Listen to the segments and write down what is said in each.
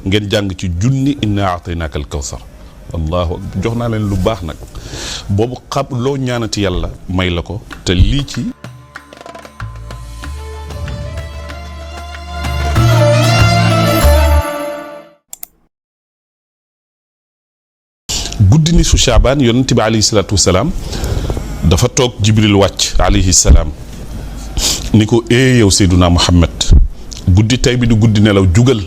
ngeen jàng ci junni inna a'taynaka al-kawsar. allahu jox naa leen lu baax nag boobu xam loo ñaanati yàlla may la ko te lii ci guddi ni su Shaabaan yonent bi alayhi salaatu wasalaam dafa toog Jibril wàcc alayhi salaam ni ko yow Seyduna Muhammad guddi tey bi du guddi nelaw jugal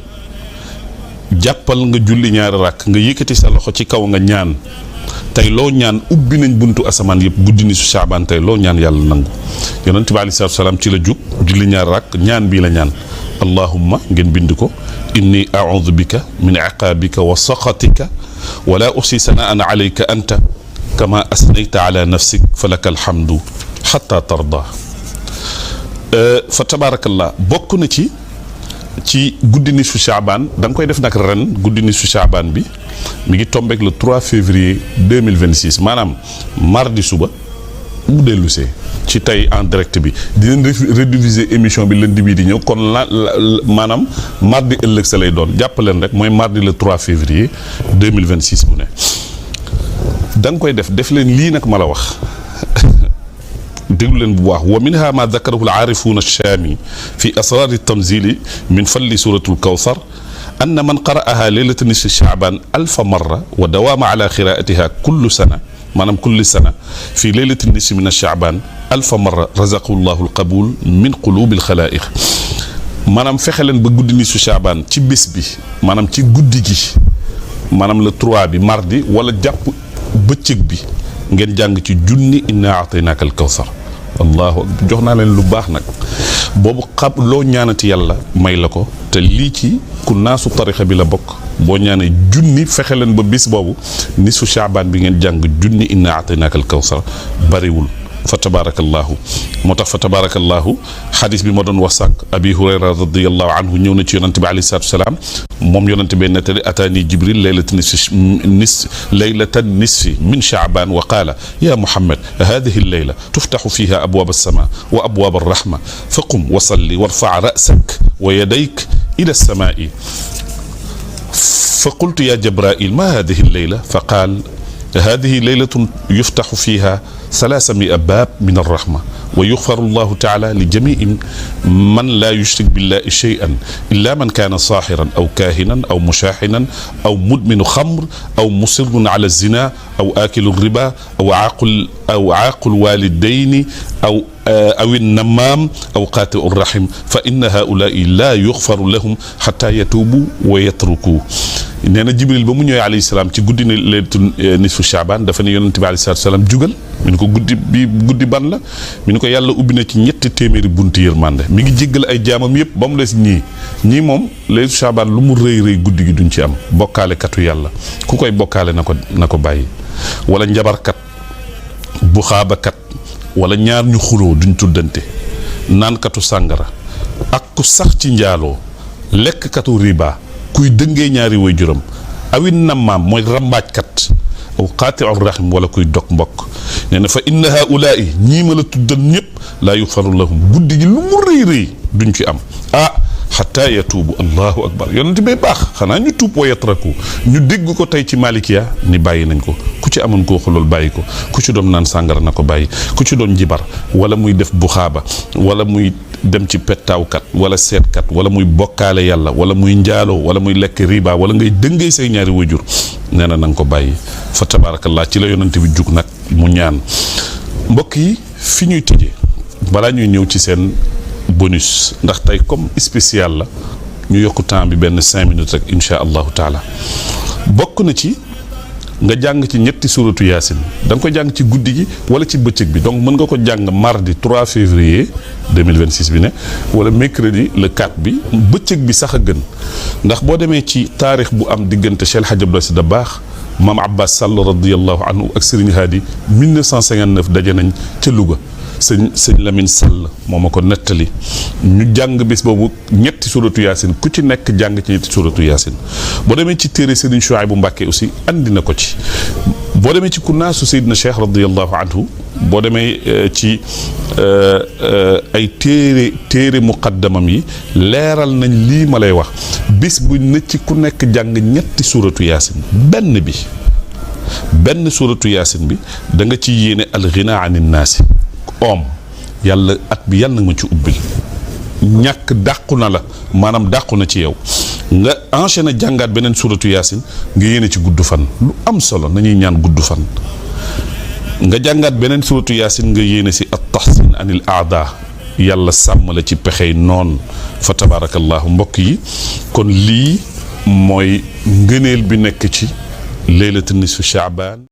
jàppal nga julli ñaari rakk nga yëkkati sa loxo ci kaw nga ñaan tey loo ñaan ubbi nañ buntu asamaan yëpp guddi ni su Shaabaan tey loo ñaan yàlla nangu yonent bi alayhi salaatu wasalaam ci la jug julli ñaari rakk ñaan bii la ñaan allahumma ngeen bind ko inni a'udhu bika min iqaabika wa saqatika wala uxsi sanaan alayka anta kama asnayta ala nafsik falaka alhamdu xata tarda. fa tabarakallah bokk na ci guddi nisfu Shaabaan da nga koy def nag ren guddi nisfu Shaabaan bi mi ngi tombeek le 3 février 2026 maanaam mardi suba mu dellusee ci tey en direct bi dinañ rediffuser émission bi lundi bii di ñëw kon maanaam mardi ëllëg sa lay doon jàpp leen rek mooy mardi le 3 février 2026 bu ne da nga koy def leen lii nag ma la wax déglu leen bu baax wa minha ma dakarahu al-aarifuuna ash-shaami fi asraar at-tanzili min falli suuratul kawsar anna man qara'aha leylata nisfi Shaabaan alfa marra wa dawaama ala qiraa'atiha kullu sana maanaam kulli sana fi leylati nisfi min Shaabaan alfa marra razaqahu llahu al-qabuul min quluubi al-xalaa'iq maanaam fexe leen ba guddi nisfu Shaabaan ci bés bi maanaam ci guddi gi maanaam le 3 bi mardi wala jàpp bëccëg bi ngeen jàng ci junni inna a'taynaaka al-kawsar. allahu jox naa leen lu baax nag boobu xam loo ñaanati yàlla may la ko te lii ci ku naasu tarixa bi la bokk boo ñaanee junni fexe leen ba bis boobu nisfu Shaabaan bi ngeen jàng junni inna a'taynaaka al-kawsar bariwul fa tabarakallahu moo tax fa tabarakallahu xadis bi ma doon wax sànq abi hurayra radiallahu anhu ñëw na ci yonante bi alayhi salatu wasalaam moom yonante bee nettali ataani jibril laylatan nisfi min Shaabaan wa qaala ya muhammad hadihi llayla tuftaxu fiha abwaab alsama wa abwaab alrahma fa qum wa salli warfa rasak wa yadayk ila alsamaai fa qultu ya jabrail ma hadihi llayla fa qaal hadihi laylatun yuftaxu fiha 300 baab min arrahma wa yuxfaru llahu taala li jamii man laa yushrik billahi shay'an illa man kaana saaxiran aw kaahinan aw mushaaxinan aw mudminu xamr aw musirun ala zina aw aakilu riba aw aaqul walidayni aw innamaam aw qaatiu rahim fa inna haulaai laa yuxfaru lahum xata yatuubu wa yatruku. nee na Jibril ba mu ñëwee alayhi salaam ci guddi ne leetu nisfu Shaabaan dafa ne yonent bi alayhi salaam jugal mi ni ko guddi ban la mi ni ko yàlla ubbi na ci 300 bunti yërmande mi ngi jéggal ay jaamam yëpp ba mu des ñii moom leetu Shaabaan lu mu rëy guddi gi duñ ci am bokkaale katu yàlla ku koy bokkaale na ko bàyyi wala njabarkat bu xaabakat wala ñaar ñu xuloo duñ tuddante naankatu sàngara ak ku sax ci njaaloo lekkkatu riba kuy dëngee ñaari way juram awin nammaam mooy rambaajkat aw qaati'u rahim wala kuy dog mbokk nee na fa inna haulaai ñii ma la tuddal ñëpp laa yuxfaru lahum guddi gi lu mu rëy duñ ci am xataa yatuubu allahu akbar yonent bee baax xanaa ñu tuub wa yatraku ñu dégg ko tey ci malikiya ni bàyyi nañ ko ku ci amoon koo xulool bàyyi ko ku ci doon naan sàngara na ko bàyyi ku ci doon jibar wala muy def buxaaba wala muy dem ci pettaawkat wala seetkat wala muy bokkaale yàlla wala muy njaaloo wala muy lekk riba wala ngay dëngee say ñaari wajur nee na nga ko bàyyi fa tabarakallah ci la yonent bi jug nag mu ñaan mbokk yi fi ñuy tëjee balaa ñuy ñëw ci seen bonus ndax tey comme spécial la ñu yokku temps bi benn 5 minutes rek insha allahu taala bokk na ci nga jàng ci ñetti suratu yaasin da nga ko jàng ci guddi gi wala ci bëccëg bi donc mën nga ko jàng mardi 3 février 2026 bi ne wala mercredi le 4 bi bëccëg bi sax a gën ndax boo demee ci taarix bu am diggante Cheikh Hadj Abdou Aziz Dabakh maam Abbas Sall radiyallahu anhu ak Serigne Hadi 1959 daje nañ ca Louga sëñ Lamine Sall moo ma ko nettali ñu jàng bés boobu ñetti suratu yaasin ku ci nekk jàng ci ñetti suratu yaasin boo demee ci téere Serigne Chouaïbou Mbacké aussi andi na ko ci boo demee ci kunaasu Seydina Cheikh radiyallahu anhu boo demee ci ay téere muqaddamam yi leeral nañ lii ma lay wax bis bu ne ci ku nekk jàng ñetti suuratu yaasin benn suuratu yaasin bi da nga ci yéene alghina anin naasi yàlla at bi yàlla na ma ci ubbil ñàkk dàqu na la maanaam dàqu na ci yow nga enchaîné jàngaat beneen suuratu yaasin nga yéene ci gudd fan lu am solo nañuy ñaan gudd fan nga jàngaat beneen suuratu yaasin nga yéene si at tahsin anil aada yàlla sàmm la ci pexey noon fa tabarakallahu mbokk yi kon lii mooy ngëneel bi nekk ci leylatu nisfu Shaaban